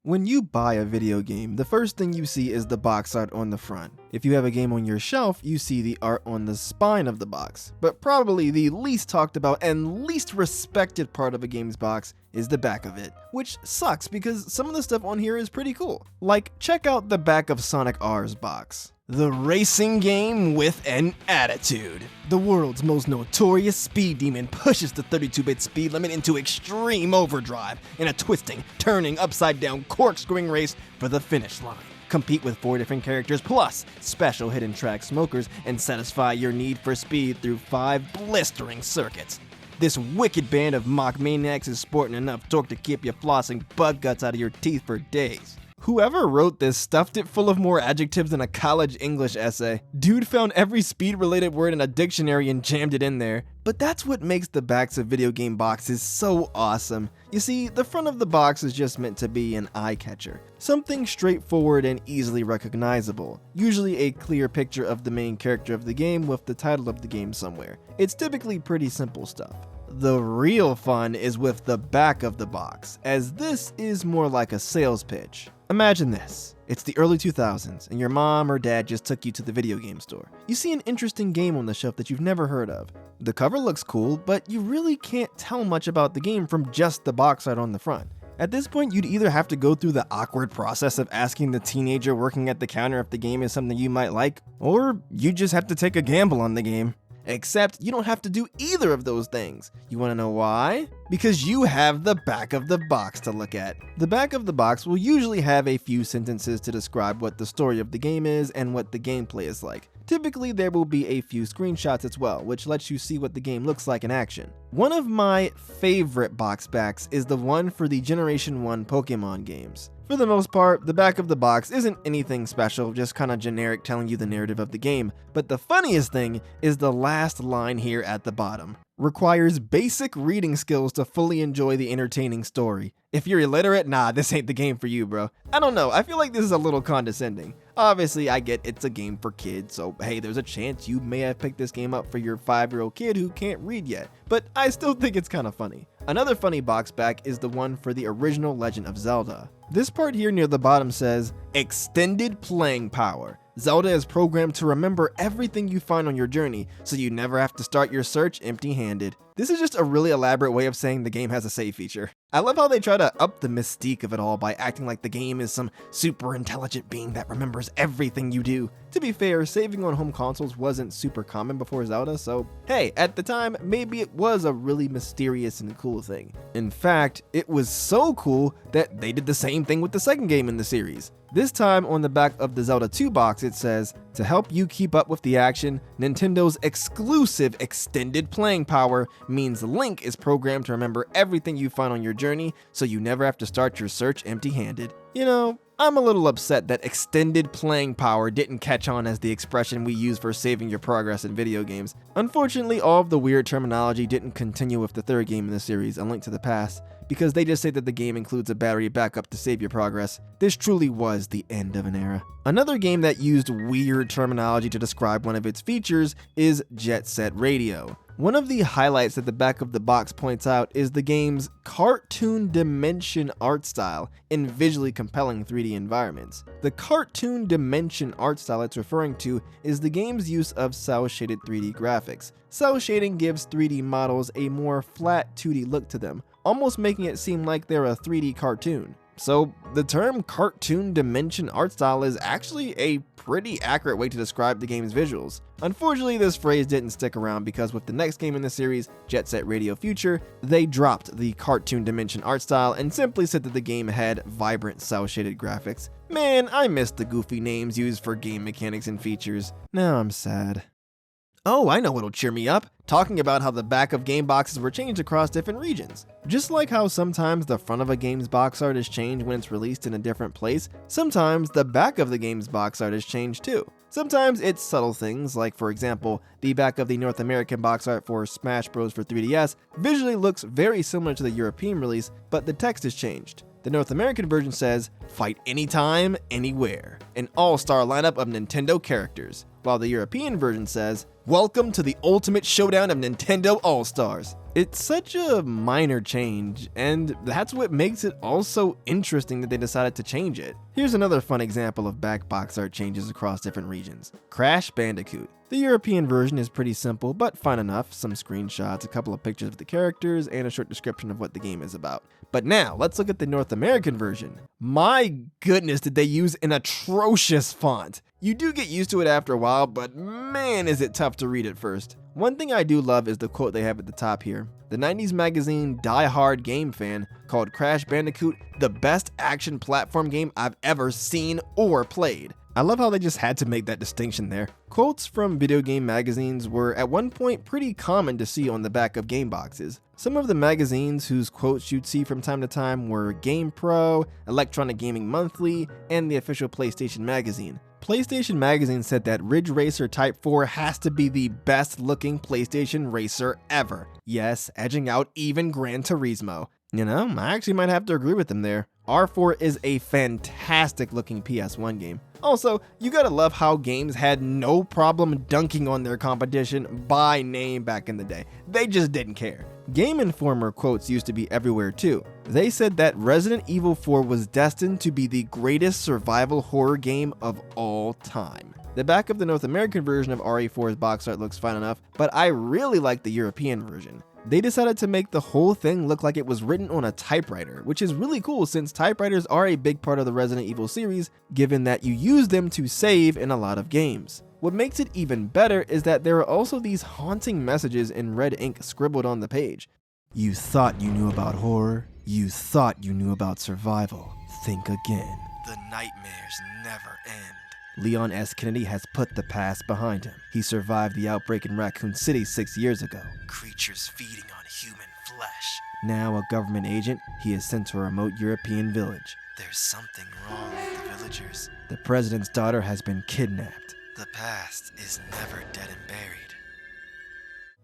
When you buy a video game, the first thing you see is the box art on the front. If you have a game on your shelf, you see the art on the spine of the box. But probably the least talked about and least respected part of a game's box is the back of it, which sucks because some of the stuff on here is pretty cool. Like, check out the back of Sonic R's box. The racing game with an attitude. The world's most notorious speed demon pushes the 32-bit speed limit into extreme overdrive in a twisting, turning, upside-down, corkscrewing race for the finish line. Compete with 4 different characters plus special hidden track smokers and satisfy your need for speed through 5 blistering circuits. This wicked band of mock maniacs is sporting enough torque to keep you flossing bug guts out of your teeth for days. Whoever wrote this stuffed it full of more adjectives than a college English essay. Dude found every speed-related word in a dictionary and jammed it in there. But that's what makes the backs of video game boxes so awesome. You see, the front of the box is just meant to be an eye-catcher. Something straightforward and easily recognizable. Usually a clear picture of the main character of the game with the title of the game somewhere. It's typically pretty simple stuff. The real fun is with the back of the box, as this is more like a sales pitch. Imagine this. It's the early 2000s, and your mom or dad just took you to the video game store. You see an interesting game on the shelf that you've never heard of. The cover looks cool, but you really can't tell much about the game from just the box art on the front. At this point, you'd either have to go through the awkward process of asking the teenager working at the counter if the game is something you might like, or you just have to take a gamble on the game. Except you don't have to do either of those things. You want to know why? Because you have the back of the box to look at. The back of the box will usually have a few sentences to describe what the story of the game is and what the gameplay is like. Typically, there will be a few screenshots as well, which lets you see what the game looks like in action. One of my favorite box backs is the one for the Generation 1 Pokemon games. For the most part, the back of the box isn't anything special, just kinda generic telling you the narrative of the game, but the funniest thing is the last line here at the bottom. Requires basic reading skills to fully enjoy the entertaining story. If you're illiterate, nah, this ain't the game for you, bro. I don't know, I feel like this is a little condescending. Obviously, I get it's a game for kids, so hey, there's a chance you may have picked this game up for your 5-year-old kid who can't read yet, but I still think it's kinda funny. Another funny box back is the one for the original Legend of Zelda. This part here near the bottom says, Extended Playing Power. Zelda is programmed to remember everything you find on your journey, so you never have to start your search empty-handed. This is just a really elaborate way of saying the game has a save feature. I love how they try to up the mystique of it all by acting like the game is some super intelligent being that remembers everything you do. To be fair, saving on home consoles wasn't super common before Zelda, so hey, at the time, maybe it was a really mysterious and cool thing. In fact, it was so cool that they did the same thing with the second game in the series. This time on the back of the Zelda 2 box it says, to help you keep up with the action, Nintendo's exclusive extended playing power means Link is programmed to remember everything you find on your journey, so you never have to start your search empty-handed. You know, I'm a little upset that extended playing power didn't catch on as the expression we use for saving your progress in video games. Unfortunately, all of the weird terminology didn't continue with the third game in the series, A Link to the Past, because they just say that the game includes a battery backup to save your progress. This truly was the end of an era. Another game that used weird terminology to describe one of its features is Jet Set Radio. One of the highlights that the back of the box points out is the game's cartoon dimension art style in visually compelling 3D environments. The cartoon dimension art style it's referring to is the game's use of cel-shaded 3D graphics. Cel shading gives 3D models a more flat 2D look to them, almost making it seem like they're a 3D cartoon. So the term cartoon dimension art style is actually a pretty accurate way to describe the game's visuals. Unfortunately, this phrase didn't stick around because with the next game in the series, Jet Set Radio Future, they dropped the cartoon dimension art style and simply said that the game had vibrant cel-shaded graphics. Man, I miss the goofy names used for game mechanics and features. Now I'm sad. Oh, I know what'll cheer me up. Talking about how the back of game boxes were changed across different regions. Just like how sometimes the front of a game's box art is changed when it's released in a different place, sometimes the back of the game's box art is changed too. Sometimes it's subtle things, like for example, the back of the North American box art for Smash Bros. For 3DS visually looks very similar to the European release, but the text is changed. The North American version says, fight anytime, anywhere, an all-star lineup of Nintendo characters, while the European version says, welcome to the ultimate showdown of Nintendo All-Stars. It's such a minor change, and that's what makes it also interesting that they decided to change it. Here's another fun example of back box art changes across different regions. Crash Bandicoot. The European version is pretty simple, but fun enough. Some screenshots, a couple of pictures of the characters, and a short description of what the game is about. But now, let's look at the North American version. My goodness, did they use an atrocious font. You do get used to it after a while, but man, is it tough to read at first. One thing I do love is the quote they have at the top here. The 90s magazine Die Hard game fan called Crash Bandicoot the best action platform game I've ever seen or played. I love how they just had to make that distinction there. Quotes from video game magazines were at one point pretty common to see on the back of game boxes. Some of the magazines whose quotes you'd see from time to time were GamePro, Electronic Gaming Monthly, and the official PlayStation magazine. PlayStation magazine said that Ridge Racer Type 4 has to be the best looking PlayStation racer ever. Yes, edging out even Gran Turismo. You know, I actually might have to agree with them there. R4 is a fantastic looking PS1 game. Also, you gotta love how games had no problem dunking on their competition by name back in the day. They just didn't care. Game Informer quotes used to be everywhere too. They said that Resident Evil 4 was destined to be the greatest survival horror game of all time. The back of the North American version of RE4's box art looks fine enough, but I really like the European version. They decided to make the whole thing look like it was written on a typewriter, which is really cool since typewriters are a big part of the Resident Evil series, given that you use them to save in a lot of games. What makes it even better is that there are also these haunting messages in red ink scribbled on the page. You thought you knew about horror. You thought you knew about survival. Think again. The nightmares never end. Leon S. Kennedy has put the past behind him. He survived the outbreak in Raccoon City 6 years ago. Creatures feeding on human flesh. Now a government agent, he is sent to a remote European village. There's something wrong with the villagers. The president's daughter has been kidnapped. The past is never dead and buried.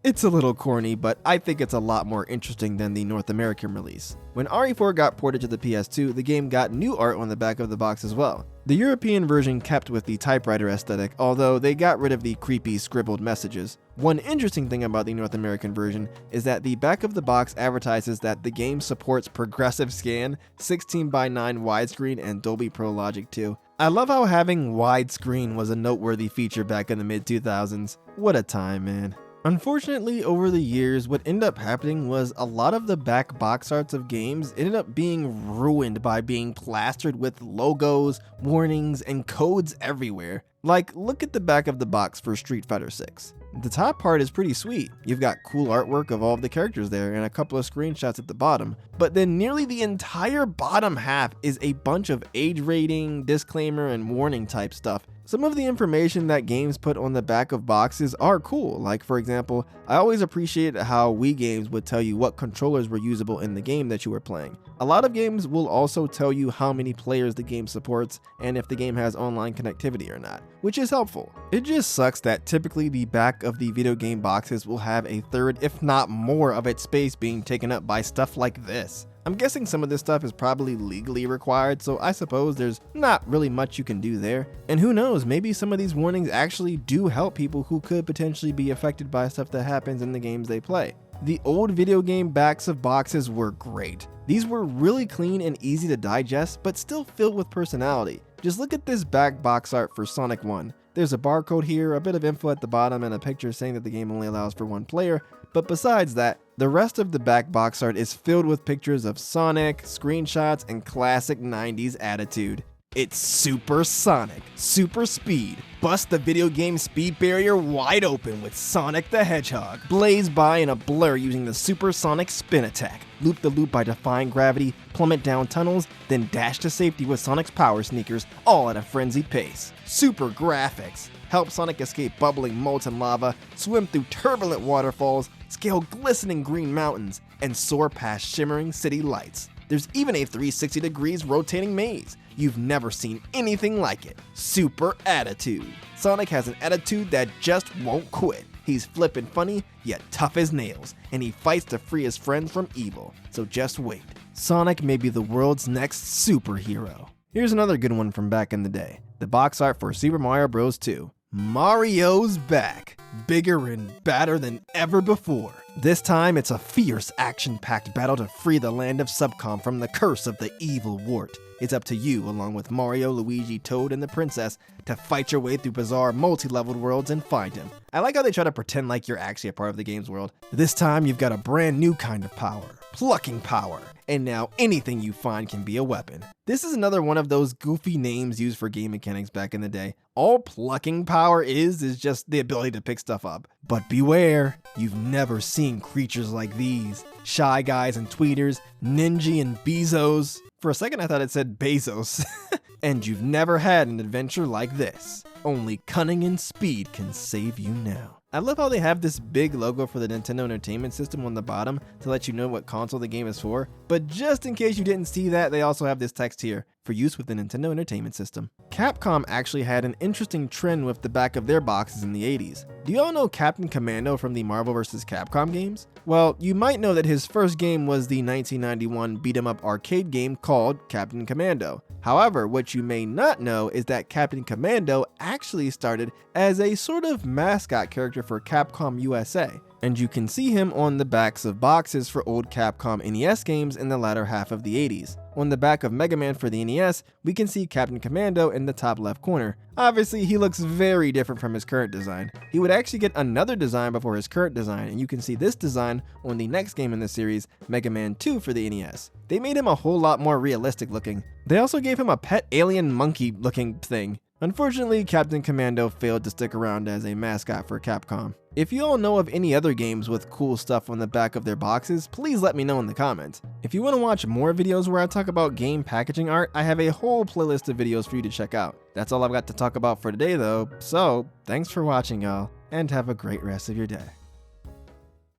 It's a little corny, but I think it's a lot more interesting than the North American release. When RE4 got ported to the PS2, the game got new art on the back of the box as well. The European version kept with the typewriter aesthetic, although they got rid of the creepy scribbled messages. One interesting thing about the North American version is that the back of the box advertises that the game supports progressive scan, 16:9 widescreen, and Dolby Pro Logic 2. I love how having widescreen was a noteworthy feature back in the mid-2000s. What a time, man. Unfortunately, over the years, what ended up happening was a lot of the back box arts of games ended up being ruined by being plastered with logos, warnings, and codes everywhere. Like, look at the back of the box for Street Fighter 6. The top part is pretty sweet. You've got cool artwork of all of the characters there and a couple of screenshots at the bottom. But then nearly the entire bottom half is a bunch of age rating, disclaimer, and warning type stuff. Some of the information that games put on the back of boxes are cool. Like, for example, I always appreciate how Wii games would tell you what controllers were usable in the game that you were playing. A lot of games will also tell you how many players the game supports and if the game has online connectivity or not, which is helpful. It just sucks that typically the back of the video game boxes will have a third, if not more, of its space being taken up by stuff like this. I'm guessing some of this stuff is probably legally required, so I suppose there's not really much you can do there. And who knows, maybe some of these warnings actually do help people who could potentially be affected by stuff that happens in the games they play. The old video game backs of boxes were great. These were really clean and easy to digest, but still filled with personality. Just look at this back box art for Sonic 1. There's a barcode here, a bit of info at the bottom, and a picture saying that the game only allows for one player. But besides that, the rest of the back box art is filled with pictures of Sonic, screenshots, and classic 90s attitude. It's Super Sonic, super speed, bust the video game speed barrier wide open with Sonic the Hedgehog, blaze by in a blur using the Super Sonic spin attack, loop the loop by defying gravity, plummet down tunnels, then dash to safety with Sonic's power sneakers, all at a frenzied pace. Super graphics, help Sonic escape bubbling molten lava, swim through turbulent waterfalls, scale glistening green mountains, and soar past shimmering city lights. There's even a 360 degrees rotating maze. You've never seen anything like it. Super attitude. Sonic has an attitude that just won't quit. He's flippin' funny, yet tough as nails, and he fights to free his friends from evil. So just wait. Sonic may be the world's next superhero. Here's another good one from back in the day. The box art for Super Mario Bros. 2. Mario's back, bigger and badder than ever before. This time, it's a fierce, action-packed battle to free the land of Subcom from the curse of the evil wart. It's up to you, along with Mario, Luigi, Toad, and the princess, to fight your way through bizarre, multi-leveled worlds and find him. I like how they try to pretend like you're actually a part of the game's world. This time, you've got a brand new kind of power, plucking power. And now anything you find can be a weapon. This is another one of those goofy names used for game mechanics back in the day. All plucking power is just the ability to pick stuff up. But beware, you've never seen creatures like these. Shy Guys and Tweeters, Ninja and Bezos. For a second I thought it said Bezos. And you've never had an adventure like this. Only cunning and speed can save you now. I love how they have this big logo for the Nintendo Entertainment System on the bottom to let you know what console the game is for, but just in case you didn't see that, they also have this text here, for use with the Nintendo Entertainment System. Capcom actually had an interesting trend with the back of their boxes in the 80s. Do you all know Captain Commando from the Marvel vs. Capcom games? Well, you might know that his first game was the 1991 beat-em-up arcade game called Captain Commando. However, what you may not know is that Captain Commando actually started as a sort of mascot character for Capcom USA, and you can see him on the backs of boxes for old Capcom NES games in the latter half of the 80s. On the back of Mega Man for the NES, we can see Captain Commando in the top left corner. Obviously, he looks very different from his current design. He would actually get another design before his current design, and you can see this design on the next game in the series, Mega Man 2 for the NES. They made him a whole lot more realistic looking. They also gave him a pet alien monkey looking thing. Unfortunately, Captain Commando failed to stick around as a mascot for Capcom. If you all know of any other games with cool stuff on the back of their boxes, please let me know in the comments. If you want to watch more videos where I talk about game packaging art, I have a whole playlist of videos for you to check out. That's all I've got to talk about for today though, so thanks for watching y'all, and have a great rest of your day.